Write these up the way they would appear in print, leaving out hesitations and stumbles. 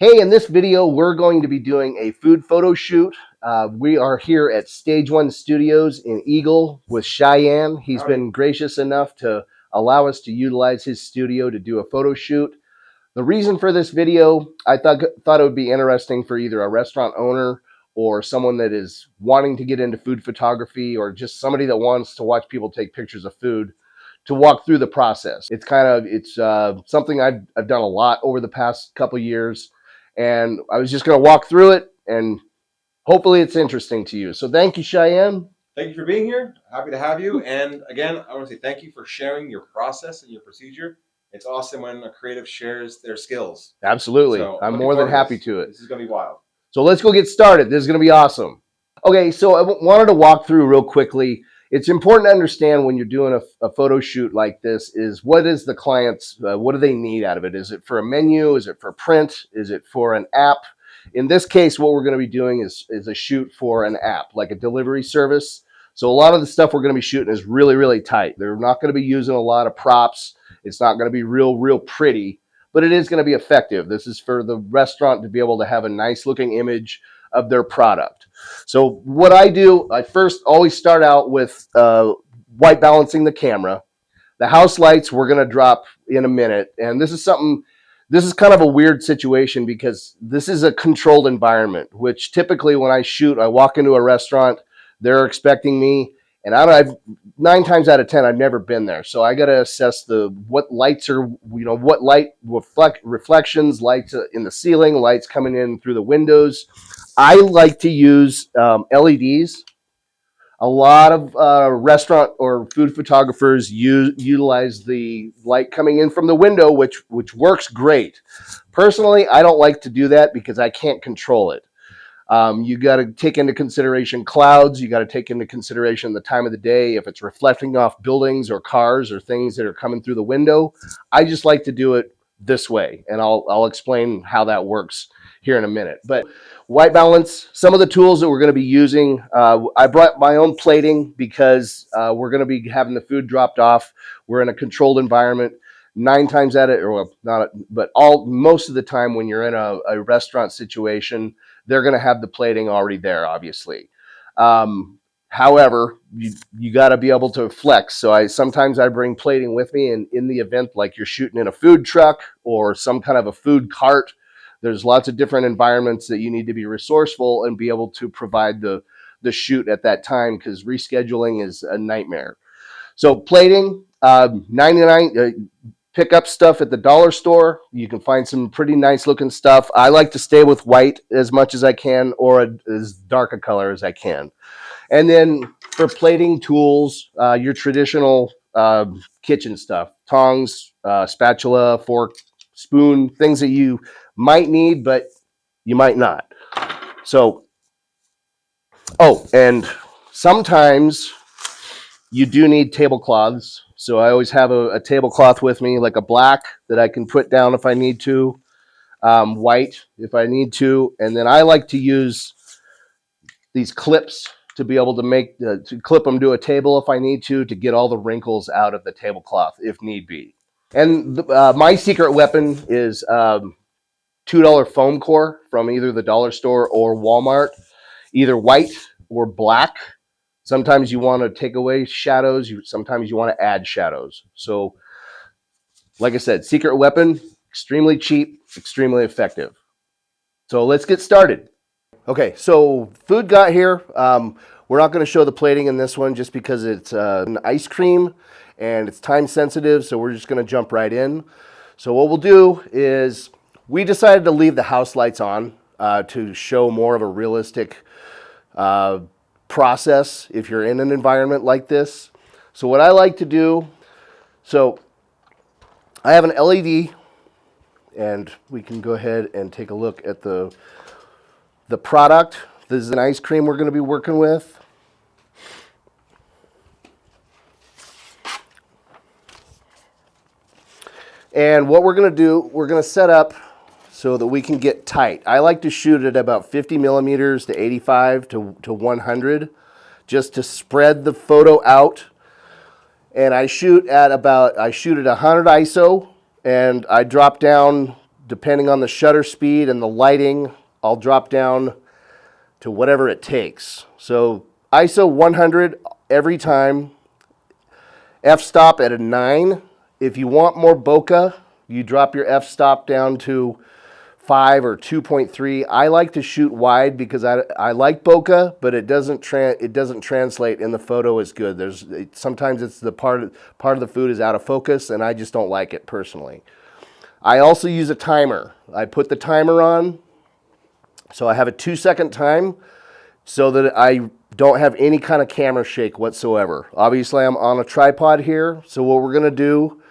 Hey, in this video, we're going to be doing a food photo shoot. We are here at Stage One Studios in Eagle with Cheyenne. He's been gracious enough to allow us to utilize his studio to do a photo shoot. The reason for this video, I thought it would be interesting for either a restaurant owner or someone that is wanting to get into food photography, or just somebody that wants to watch people take pictures of food, to walk through the process. It's something I've done a lot over the past couple years, and I was just going to walk through it, and hopefully it's interesting to you. So thank you, Cheyenne. Thank you for being here. Happy to have you. And again, I want to say thank you for sharing your process and your procedure. It's awesome when a creative shares their skills. Absolutely. So I'm more than happy to it. This is going to be wild. So let's go get started. This is going to be awesome. Okay, so I wanted to walk through real quickly. It's important to understand when you're doing a photo shoot like this is what is the client's, what do they need out of it? Is it for a menu? Is it for print? Is it for an app? In this case, what we're going to be doing is a shoot for an app, like a delivery service. So a lot of the stuff we're going to be shooting is really, really tight. They're not going to be using a lot of props. It's not going to be real pretty, but it is going to be effective. This is for the restaurant to be able to have a nice looking image of their product. So what I do, I first always start out with white balancing the camera. The house lights we're going to drop in a minute. And this is kind of a weird situation because this is a controlled environment, which typically when I shoot, I walk into a restaurant, they're expecting me, and I've 9 times out of 10, I've never been there. So I got to assess what lights are, what light reflections, lights in the ceiling, lights coming in through the windows. I like to use LEDs. A lot of restaurant or food photographers utilize the light coming in from the window, which works great. Personally, I don't like to do that because I can't control it. You got to take into consideration clouds. You got to take into consideration the time of the day, if it's reflecting off buildings or cars or things that are coming through the window. I just like to do it this way, and I'll explain how that works here in a minute. But white balance, some of the tools that we're going to be using, I brought my own plating because we're going to be having the food dropped off. We're in a controlled environment. 9 times out of, or well, not, but most of the time when you're in a restaurant situation, they're going to have the plating already there, obviously. However, you got to be able to flex. So sometimes I bring plating with me, and in the event like you're shooting in a food truck or some kind of a food cart, there's lots of different environments that you need to be resourceful and be able to provide the shoot at that time, because rescheduling is a nightmare. So plating, 99. Pick up stuff at the dollar store. You can find some pretty nice looking stuff. I like to stay with white as much as I can, or as dark a color as I can. And then for plating tools, your traditional kitchen stuff, tongs, spatula, fork, spoon, things that you might need, but you might not. So, and sometimes you do need tablecloths. So I always have a tablecloth with me, like a black that I can put down if I need to, white if I need to. And then I like to use these clips to be able to to clip them to a table if I need to get all the wrinkles out of the tablecloth if need be. And my secret weapon is $2 foam core from either the dollar store or Walmart, either white or black. Sometimes you want to take away shadows. Sometimes you want to add shadows. So, like I said, secret weapon, extremely cheap, extremely effective. So let's get started. Okay, so food got here. We're not going to show the plating in this one just because it's an ice cream and it's time sensitive. So we're just going to jump right in. So what we'll do is we decided to leave the house lights on to show more of a realistic process if you're in an environment like this. So what I like to do, so I have an LED, and we can go ahead and take a look at the product. This is an ice cream we're going to be working with. And what we're going to do, we're going to set up so that we can get tight. I like to shoot at about 50 millimeters to 85 to 100, just to spread the photo out. And I shoot at 100 ISO, and I drop down depending on the shutter speed and the lighting, I'll drop down to whatever it takes. So ISO 100 every time, f-stop at a 9. If you want more bokeh, you drop your f-stop down to 5 or 2.3. I like to shoot wide because I like bokeh, but it doesn't translate in the photo as good. Sometimes it's the part of the food is out of focus, and I just don't like it personally. I also use a timer. I put the timer on, so I have a 2-second time so that I don't have any kind of camera shake whatsoever. Obviously, I'm on a tripod here, so what we're gonna do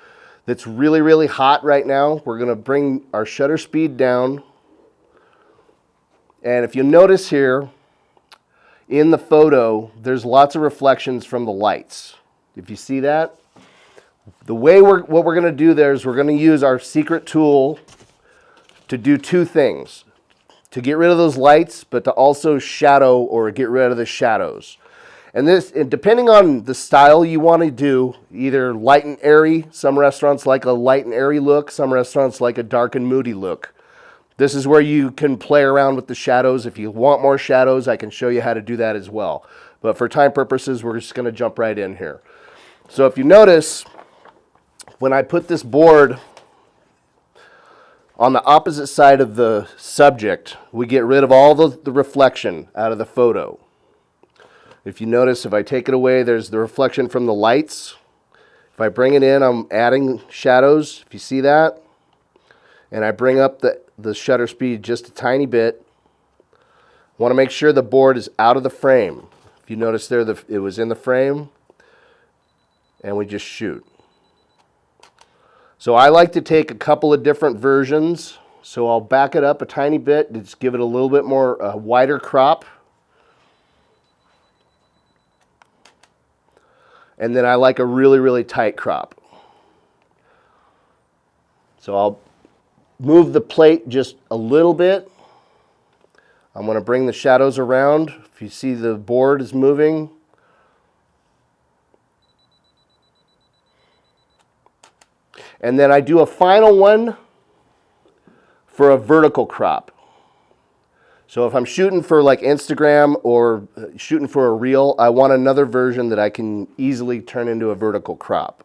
that's really, really hot right now, we're gonna bring our shutter speed down. And if you notice here, in the photo, there's lots of reflections from the lights. If you see that, what we're gonna do there is we're gonna use our secret tool to do two things. To get rid of those lights, but to also shadow or get rid of the shadows. And depending on the style you want to do, either light and airy, some restaurants like a light and airy look, some restaurants like a dark and moody look. This is where you can play around with the shadows. If you want more shadows, I can show you how to do that as well. But for time purposes, we're just going to jump right in here. So if you notice, when I put this board on the opposite side of the subject, we get rid of all the reflection out of the photo. If you notice, if I take it away, there's the reflection from the lights. If I bring it in, I'm adding shadows, if you see that. And I bring up the shutter speed just a tiny bit. I want to make sure the board is out of the frame. If you notice there, it was in the frame. And we just shoot. So I like to take a couple of different versions. So I'll back it up a tiny bit, just give it a little bit more wider crop. And then I like a really, really tight crop. So I'll move the plate just a little bit. I'm going to bring the shadows around. If you see the board is moving. And then I do a final one for a vertical crop. So if I'm shooting for like Instagram or shooting for a reel, I want another version that I can easily turn into a vertical crop.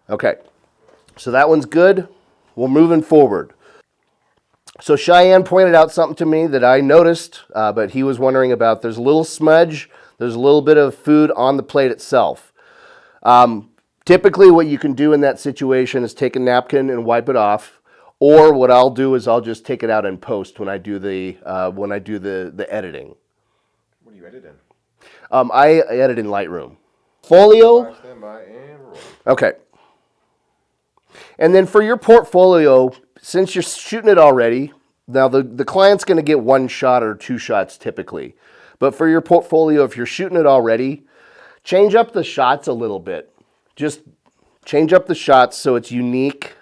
Okay, so that one's good. We're moving forward. So Cheyenne pointed out something to me that I noticed, but he was wondering about. There's a little smudge. There's a little bit of food on the plate itself. Typically what you can do in that situation is take a napkin and wipe it off, or what I'll do is I'll just take it out in post when I do the editing. What do you edit in? I edit in Lightroom. Folio. Stand by and roll. Okay. And then for your portfolio, since you're shooting it already, now the client's going to get one shot or two shots typically. But for your portfolio, if you're shooting it already, change up the shots a little bit. Just change up the shots so it's unique.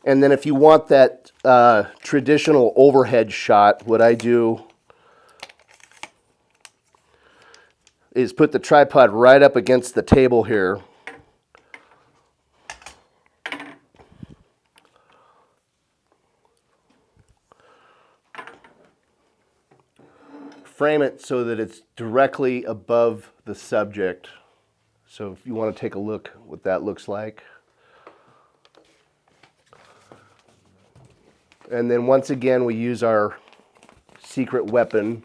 And then if you want that traditional overhead shot, what I do is put the tripod right up against the table here. Frame it so that it's directly above the subject. So if you want to take a look what that looks like. And then once again, we use our secret weapon.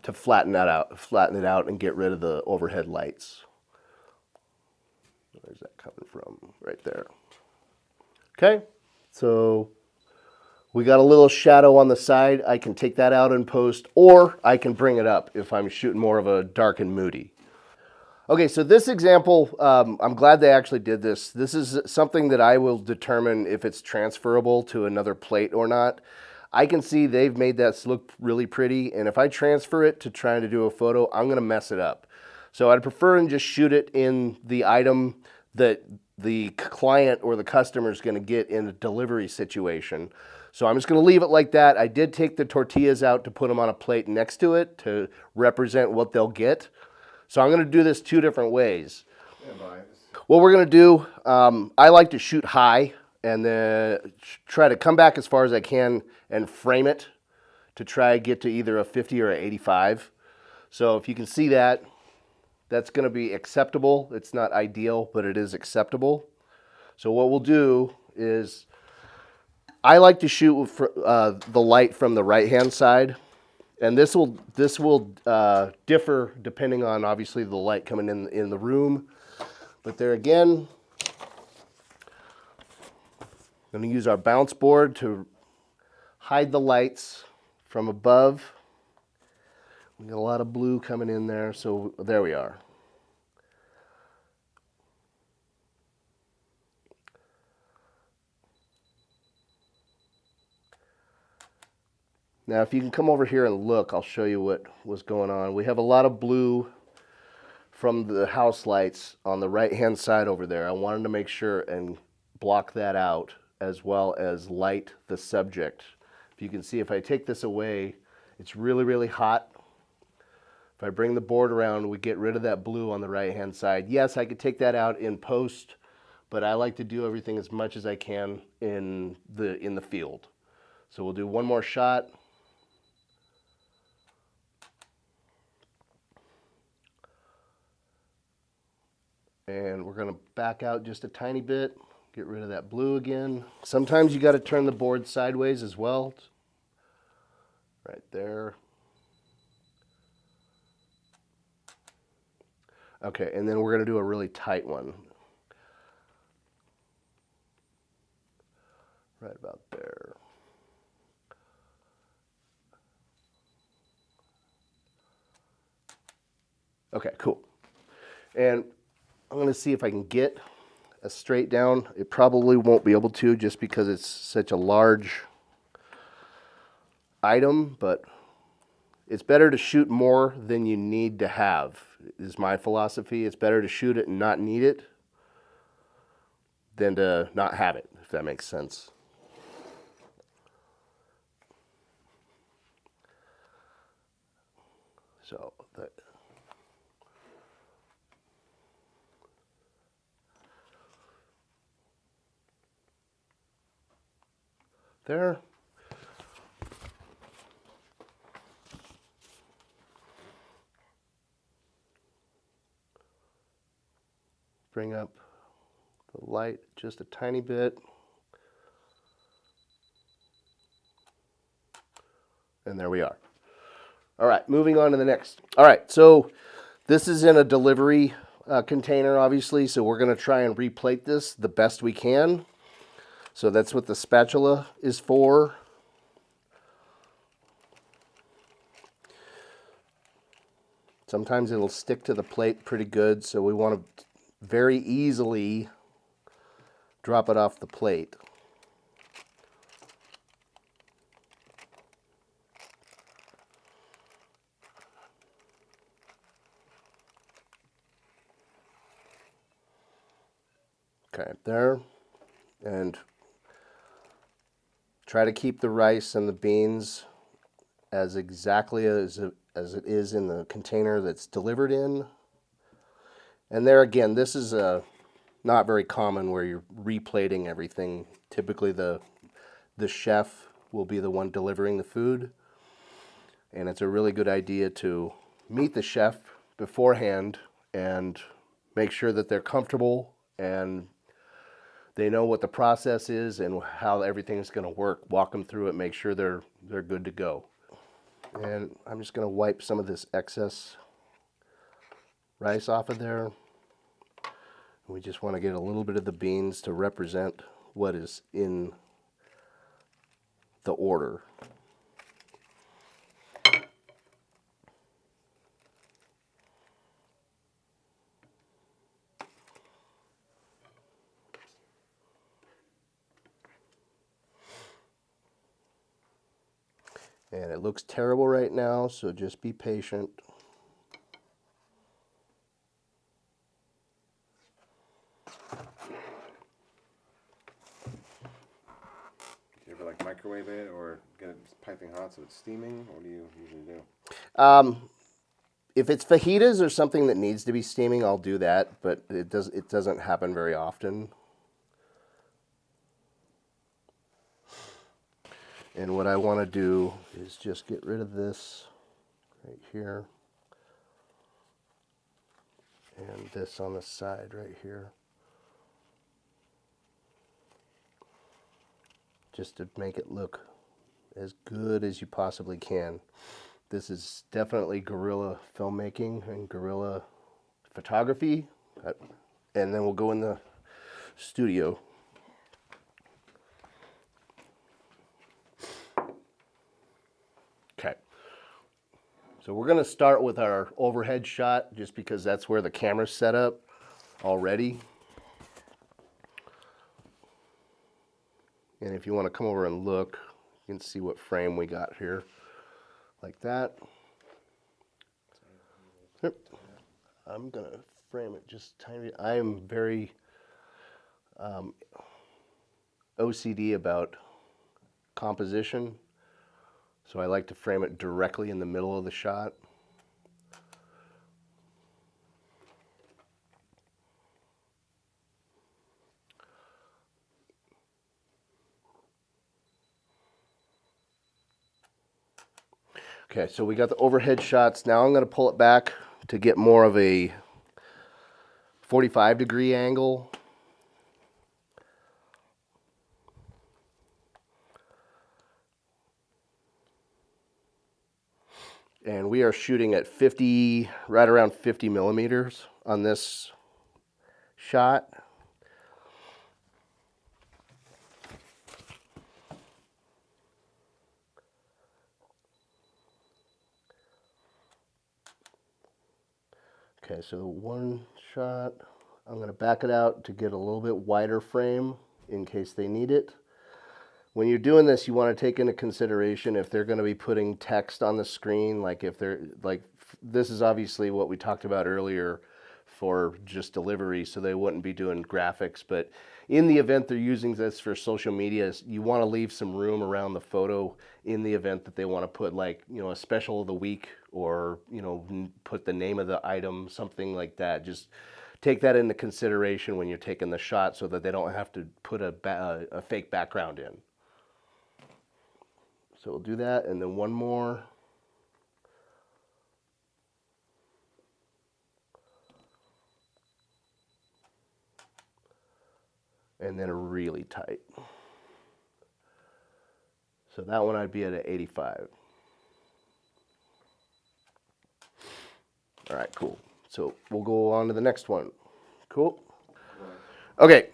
To flatten it out and get rid of the overhead lights. Where's that coming from? Right there. Okay, so we got a little shadow on the side. I can take that out in post, or I can bring it up if I'm shooting more of a dark and moody. Okay, so this example, I'm glad they actually did this. This is something that I will determine if it's transferable to another plate or not. I can see they've made that look really pretty, and if I transfer it to trying to do a photo, I'm gonna mess it up. So I'd prefer and just shoot it in the item that the client or the customer is going to get in a delivery situation. So I'm just going to leave it like that. I did take the tortillas out to put them on a plate next to it to represent what they'll get. So I'm going to do this 2 different ways. What we're going to do, I like to shoot high and then try to come back as far as I can and frame it to try to get to either a 50 or an 85. So if you can see that, that's going to be acceptable. It's not ideal, but it is acceptable. So what we'll do is, I like to shoot the light from the right-hand side, and this will differ depending on obviously the light coming in the room. But there again, I'm going to use our bounce board to hide the lights from above. We got a lot of blue coming in there, so there we are. Now, if you can come over here and look, I'll show you what was going on. We have a lot of blue from the house lights on the right-hand side over there. I wanted to make sure and block that out, as well as light the subject. If you can see, if I take this away, it's really, really hot. If I bring the board around, we get rid of that blue on the right-hand side. Yes, I could take that out in post, but I like to do everything as much as I can in the field. So we'll do one more shot. And we're going to back out just a tiny bit, get rid of that blue again. Sometimes you got to turn the board sideways as well. Right there. Okay, and then we're going to do a really tight one. Right about there. Okay, cool. And I'm going to see if I can get a straight down. It probably won't be able to just because it's such a large item, but it's better to shoot more than you need to have, is my philosophy. It's better to shoot it and not need it than to not have it, if that makes sense. So that. There. Bring up the light just a tiny bit. And there we are. All right, moving on to the next. All right, so this is in a delivery container, obviously, so we're going to try and replate this the best we can. So that's what the spatula is for. Sometimes it'll stick to the plate pretty good, so we want to very easily drop it off the plate. Okay, there. And try to keep the rice and the beans as exactly as it is in the container that's delivered in. And there again, this is not very common where you're replating everything. Typically the chef will be the one delivering the food. And it's a really good idea to meet the chef beforehand and make sure that they're comfortable and they know what the process is and how everything is going to work. Walk them through it, make sure they're good to go. And I'm just going to wipe some of this excess rice off of there. We just want to get a little bit of the beans to represent what is in the order. And it looks terrible right now, so just be patient. microwave it or get it piping hot so it's steaming? What do you usually do? If it's fajitas or something that needs to be steaming, I'll do that, but it doesn't happen very often. And what I want to do is just get rid of this right here and this on the side right here, just to make it look as good as you possibly can. This is definitely guerrilla filmmaking and guerrilla photography, and then we'll go in the studio. Okay, so we're going to start with our overhead shot just because that's where the camera's set up already. And if you want to come over and look, you can see what frame we got here, like that. Yep. I'm going to frame it just tiny. I am very OCD about composition. So I like to frame it directly in the middle of the shot. Okay, so we got the overhead shots. Now I'm going to pull it back to get more of a 45-degree angle. And we are shooting at 50, right around 50 millimeters on this shot. Okay, so one shot, I'm going to back it out to get a little bit wider frame in case they need it. When you're doing this, you want to take into consideration if they're going to be putting text on the screen, like if they're, like, this is obviously what we talked about earlier for just delivery, so they wouldn't be doing graphics, but in the event they're using this for social media, you want to leave some room around the photo in the event that they want to put, like, you know, a special of the week, or, you know, put the name of the item, something like that. Just take that into consideration when you're taking the shot so that they don't have to put a fake background in. So we'll do that, and then one more. And then really tight. So that one I'd be at an 85. All right, cool. So we'll go on to the next one. Cool. Okay.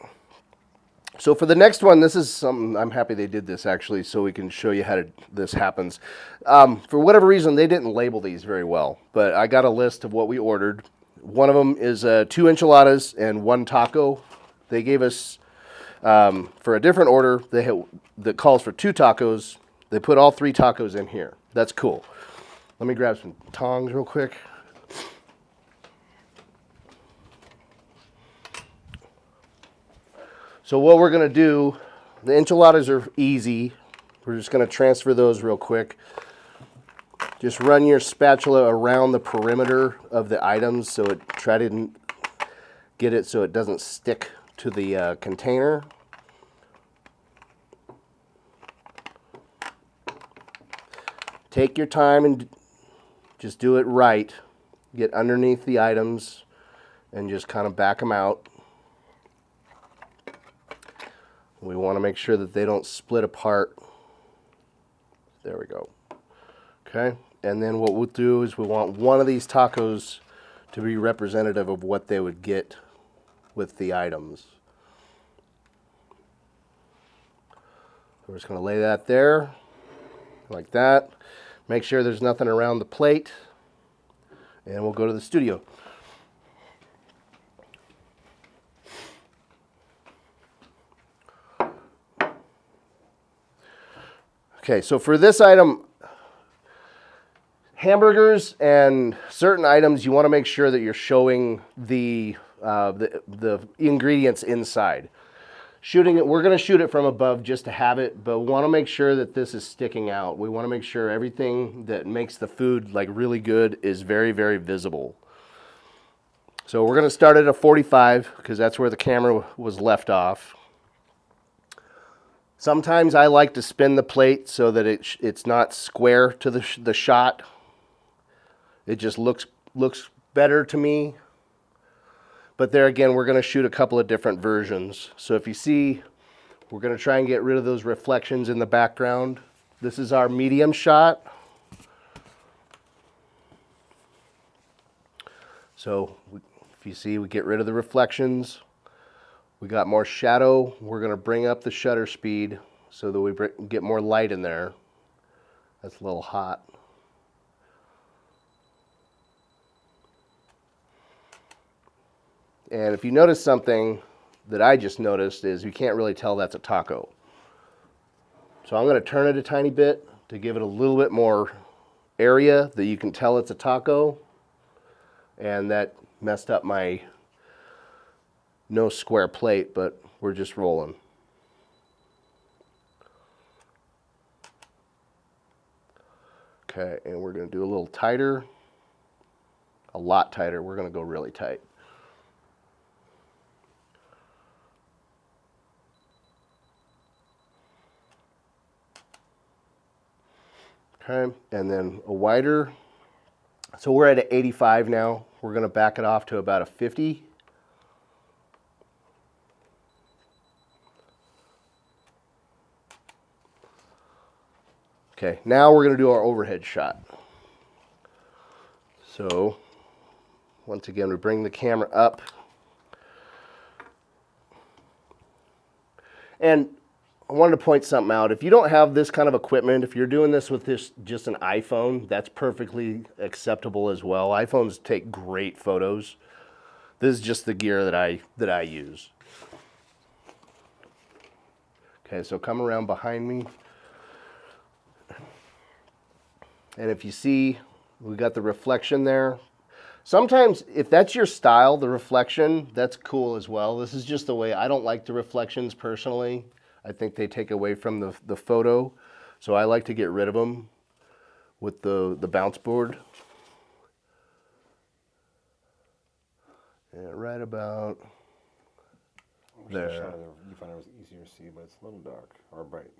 So for the next one, this is something, I'm happy they did this actually, so we can show you how this happens. For whatever reason, they didn't label these very well, but I got a list of what we ordered. One of them is 2 enchiladas and 1 taco. They gave us, for a different order, that calls for 2 tacos. They put all 3 tacos in here. That's cool. Let me grab some tongs real quick. So what we're going to do, the enchiladas are easy. We're just going to transfer those real quick. Just run your spatula around the perimeter of the items, so try to get it so it doesn't stick to the container. Take your time and just do it right. Get underneath the items and just kind of back them out. We want to make sure that they don't split apart. There we go. Okay, and then what we'll do is we want one of these tacos to be representative of what they would get with the items. We're just going to lay that there, like that. Make sure there's nothing around the plate, and we'll go to the studio. Okay, so for this item, hamburgers and certain items, you want to make sure that you're showing the ingredients inside. shooting it, we're going to shoot it from above just to have it, but we want to make sure that this is sticking out. We want to make sure everything that makes the food like really good is very, very visible. So we're going to start at a 45 because that's where the camera was left off. Sometimes I like to spin the plate so that it's not square to the shot. It just looks better to me. But there again, we're going to shoot a couple of different versions. So if you see, we're going to try and get rid of those reflections in the background. This is our medium shot. So if you see, we get rid of the reflections. We got more shadow. We're going to bring up the shutter speed so that we get more light in there. That's a little hot. And if you notice something that I just noticed is you can't really tell that's a taco. So I'm going to turn it a tiny bit to give it a little bit more area that you can tell it's a taco. And that messed up my no square plate, but we're just rolling. Okay, and we're going to do a little tighter, a lot tighter. We're going to go really tight. Okay, and then a wider. So we're at an 85 now. We're going to back it off to about a 50. Okay, now we're going to do our overhead shot. So once again, we bring the camera up. And I wanted to point something out. If you don't have this kind of equipment, if you're doing this with just an iPhone, that's perfectly acceptable as well. iPhones take great photos. This is just the gear that I use. Okay, so come around behind me. And if you see, we got the reflection there. Sometimes, if that's your style, the reflection, that's cool as well. This is just the way. I don't like the reflections personally. I think they take away from the photo. So I like to get rid of them with the bounce board. And right about there. You find it was easier to see, but it's a little dark or bright.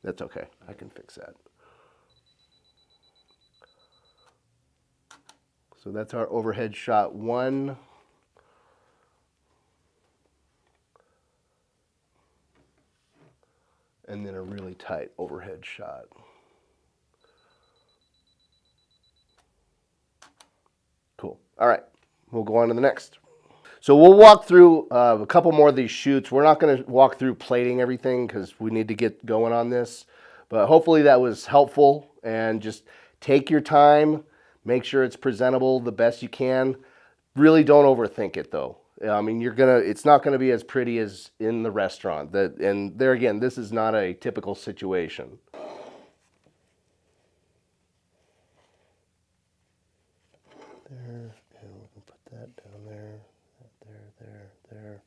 That's okay. I can fix that. So that's our overhead shot 1. And then a really tight overhead shot. Cool. All right, we'll go on to the next. So we'll walk through a couple more of these shoots. We're not going to walk through plating everything because we need to get going on this. But hopefully that was helpful, and just take your time. Make sure it's presentable the best you can. Really don't overthink it though. I mean, it's not gonna be as pretty as in the restaurant. And there again, this is not a typical situation. There, and we can put that down there, there.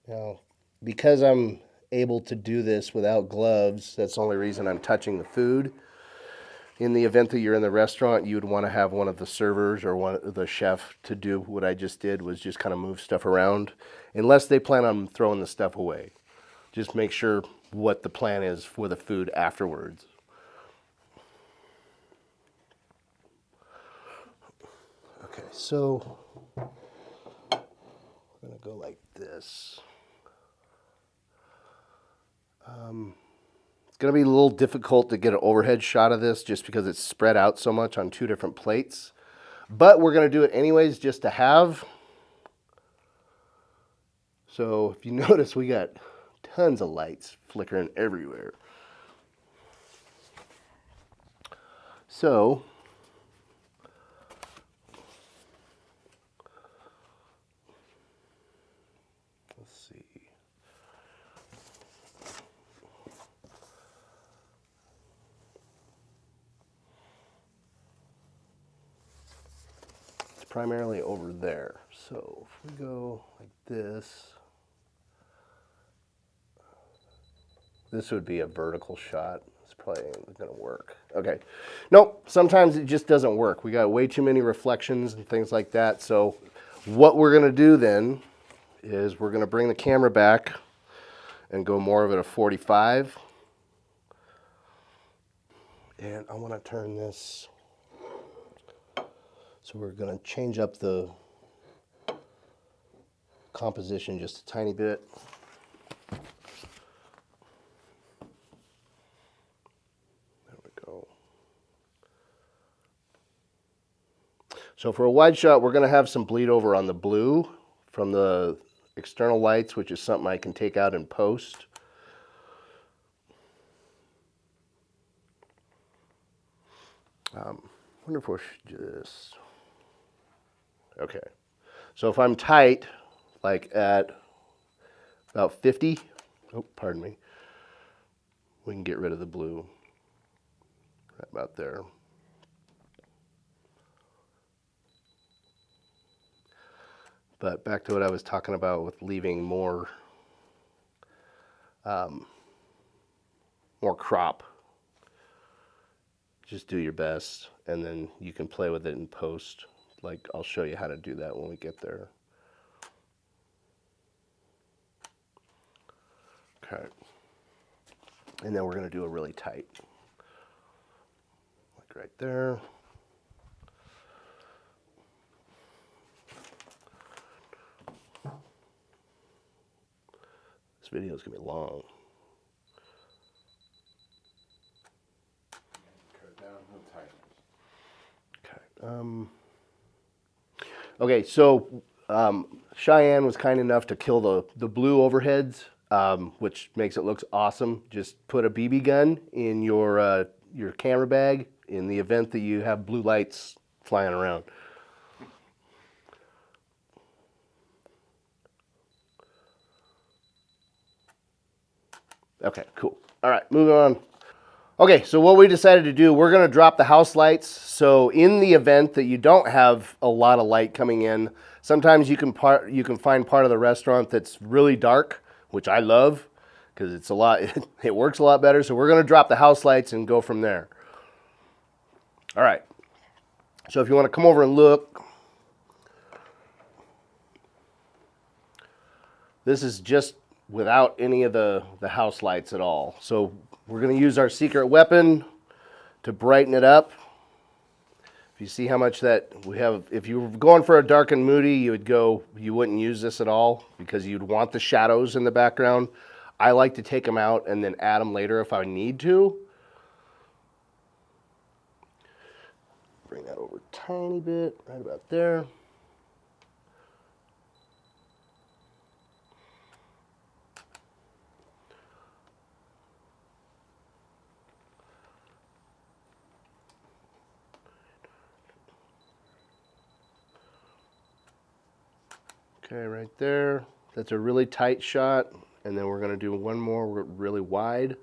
Now, because I'm able to do this without gloves, that's the only reason I'm touching the food. In the event that you're in the restaurant, you would want to have one of the servers or the chef to do what I just did, was just kind of move stuff around, unless they plan on throwing the stuff away. Just make sure what the plan is for the food afterwards. Okay, so we're going to go like this. It's going to be a little difficult to get an overhead shot of this just because it's spread out so much on 2 different plates. But we're going to do it anyways just to have. So if you notice, we got tons of lights flickering everywhere. So let's see. Primarily over there. So if we go like this, This would be a vertical shot. It's probably ain't gonna work. Okay. Nope, sometimes it just doesn't work. We got way too many reflections and things like that. So what we're gonna do then is we're gonna bring the camera back and go more of it a 45. And I wanna turn this, so we're gonna change up the composition just a tiny bit. There we go. So for a wide shot, we're going to have some bleed over on the blue from the external lights, which is something I can take out in post. Wonder if we should just, okay. So if I'm tight, like at about 50, oh, pardon me, we can get rid of the blue right about there. But back to what I was talking about with leaving more more crop. Just do your best, and then you can play with it in post. Like, I'll show you how to do that when we get there. Okay. And then we're going to do a really tight. Like right there. This video is going to be long. Cut it down, no tightness. Okay. Okay, so Cheyenne was kind enough to kill the blue overheads, which makes it look awesome. Just put a BB gun in your camera bag in the event that you have blue lights flying around. Okay, cool. All right, moving on. Okay, so what we decided to do, we're going to drop the house lights. So in the event that you don't have a lot of light coming in, sometimes you can find part of the restaurant that's really dark, which I love because it's a lot. It works a lot better. So we're going to drop the house lights and go from there. All right. So if you want to come over and look, this is just without any of the house lights at all. So we're going to use our secret weapon to brighten it up. If you see how much that we have, if you were going for a dark and moody, you wouldn't use this at all because you'd want the shadows in the background. I like to take them out and then add them later if I need to. Bring that over a tiny bit, right about there. Okay, right there. That's a really tight shot. And then we're going to do one more really wide.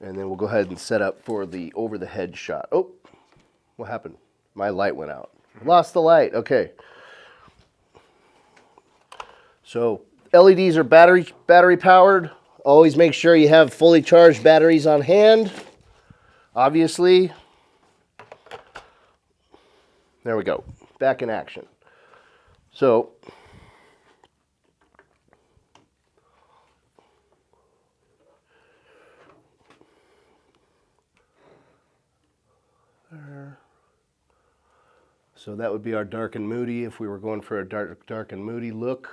And then we'll go ahead and set up for the over the head shot. Oh, what happened? My light went out. Lost the light. Okay. So LEDs are battery powered. Always make sure you have fully charged batteries on hand. Obviously. There we go. Back in action. So there. So that would be our dark and moody if we were going for a dark and moody look.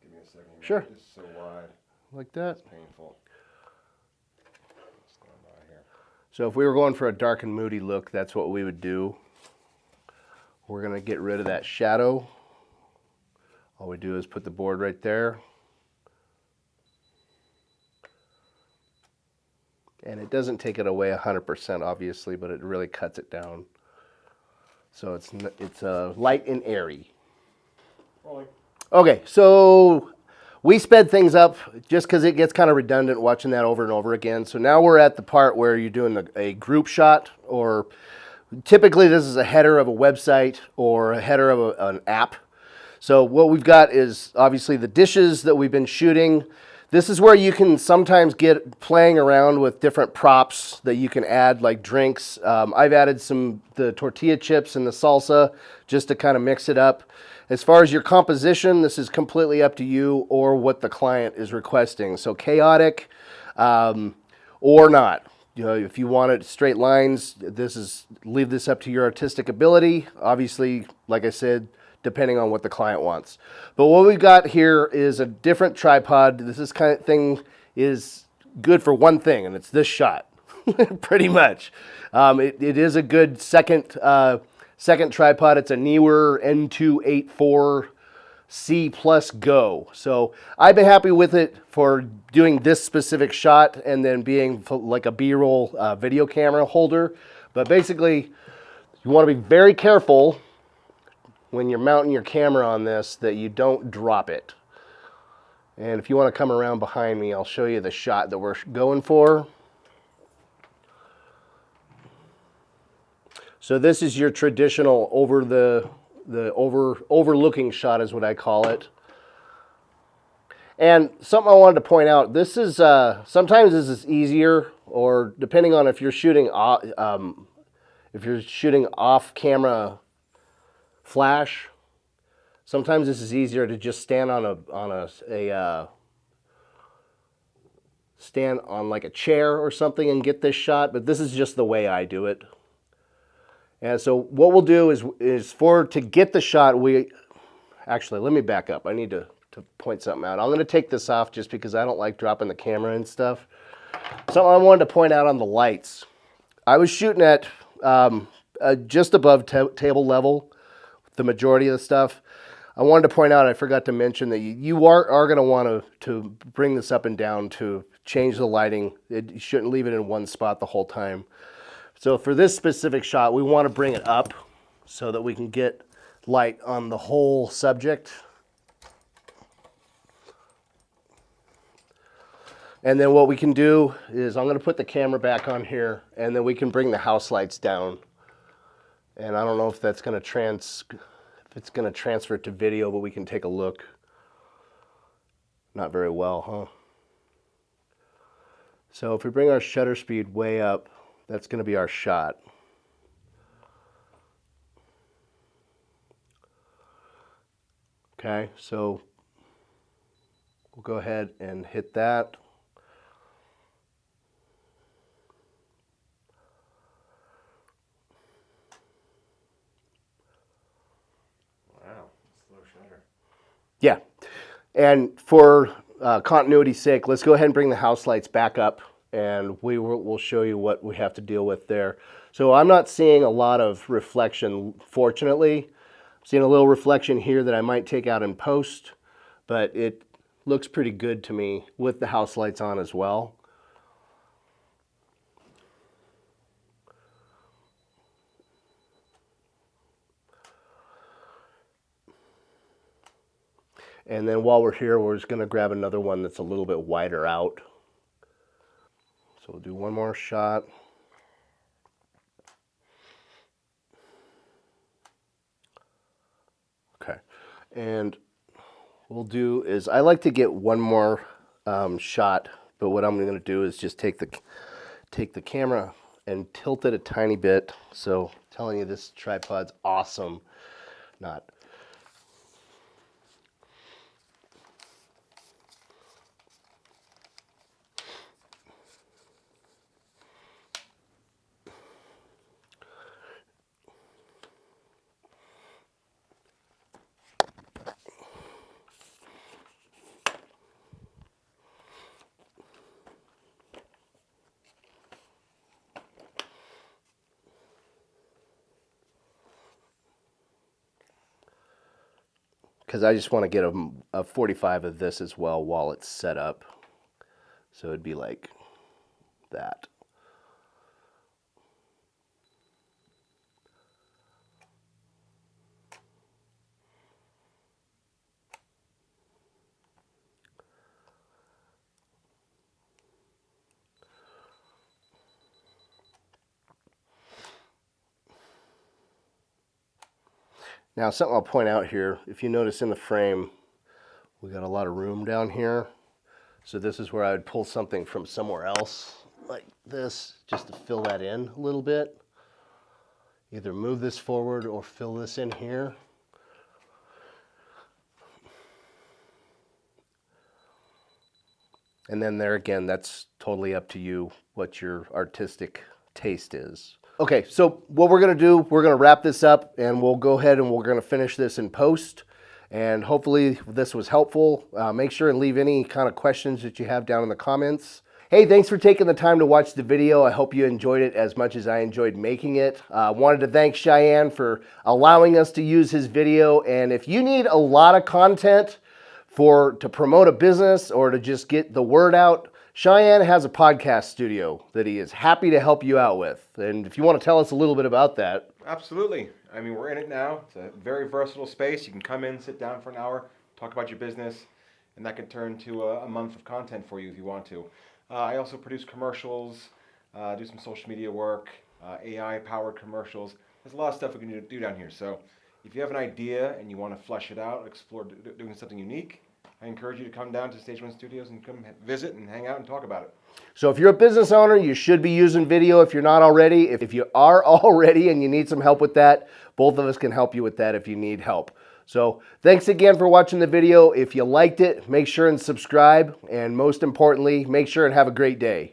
Give me a second. Sure. It's so wide. Like that. It's painful. Stand by here. So if we were going for a dark and moody look, that's what we would do. We're going to get rid of that shadow. All we do is put the board right there. And it doesn't take it away 100% obviously, but it really cuts it down. So it's light and airy. Rolling. Okay, so we sped things up just because it gets kind of redundant watching that over and over again. So now we're at the part where you're doing a group shot, or typically this is a header of a website or a header of an app. So what we've got is obviously the dishes that we've been shooting. This is where you can sometimes get playing around with different props that you can add, like drinks. I've added the tortilla chips and the salsa just to kind of mix it up. As far as your composition, this is completely up to you or what the client is requesting. So chaotic or not. You know, if you want it straight lines, leave this up to your artistic ability. Obviously, like I said, depending on what the client wants. But what we've got here is a different tripod. This kind of thing is good for one thing, and it's this shot, pretty much. It is a good second tripod. It's a Neewer N284 C plus Go. So I've been happy with it for doing this specific shot and then being like a B-roll video camera holder. But basically, you want to be very careful when you're mounting your camera on this that you don't drop it. And if you want to come around behind me, I'll show you the shot that we're going for. So this is your traditional overlooking shot is what I call it. And something I wanted to point out, this is sometimes this is easier, or depending on if you're shooting off camera flash, sometimes this is easier to just stand stand on like a chair or something and get this shot, but this is just the way I do it. And so what we'll do is to get the shot, actually, let me back up. I need to point something out. I'm going to take this off just because I don't like dropping the camera and stuff. Something I wanted to point out on the lights. I was shooting at just above table level, the majority of the stuff. I wanted to point out, I forgot to mention that you are going to want to bring this up and down to change the lighting. You shouldn't leave it in one spot the whole time. So for this specific shot, we want to bring it up so that we can get light on the whole subject. And then what we can do is I'm going to put the camera back on here, and then we can bring the house lights down. And I don't know if that's going to transfer to video, but we can take a look. Not very well, huh? So if we bring our shutter speed way up, that's going to be our shot. Okay, so we'll go ahead and hit that. Wow, slow shutter. Yeah, and for continuity's sake, let's go ahead and bring the house lights back up, and we'll show you what we have to deal with there. So I'm not seeing a lot of reflection, fortunately. I'm seeing a little reflection here that I might take out in post, but it looks pretty good to me with the house lights on as well. And then while we're here, we're just going to grab another one that's a little bit wider out. So we'll do one more shot. Okay. And what we'll do is, I like to get one more shot, but what I'm going to do is just take the camera and tilt it a tiny bit. So I'm telling you, this tripod's awesome. Not. Because I just want to get a 45 of this as well while it's set up. So it'd be like that. Now, something I'll point out here, if you notice in the frame, we got a lot of room down here. So this is where I would pull something from somewhere else, like this, just to fill that in a little bit. Either move this forward or fill this in here. And then there again, that's totally up to you what your artistic taste is. Okay, so what we're gonna do, we're gonna wrap this up and we'll go ahead and we're gonna finish this in post. And hopefully this was helpful. Make sure and leave any kind of questions that you have down in the comments. Hey, thanks for taking the time to watch the video. I hope you enjoyed it as much as I enjoyed making it. Wanted to thank Cheyenne for allowing us to use his video. And if you need a lot of content to promote a business or to just get the word out, Cheyenne has a podcast studio that he is happy to help you out with. And if you want to tell us a little bit about that. Absolutely. I mean, we're in it now. It's a very versatile space. You can come in, sit down for an hour, talk about your business, and that can turn to a month of content for you if you want to. I also produce commercials, do some social media work, AI-powered commercials. There's a lot of stuff we can do down here. So if you have an idea and you want to flesh it out, explore doing something unique, I encourage you to come down to Stage 1 Studios and come visit and hang out and talk about it. So if you're a business owner, you should be using video if you're not already. If you are already and you need some help with that, both of us can help you with that if you need help. So thanks again for watching the video. If you liked it, make sure and subscribe. And most importantly, make sure and have a great day.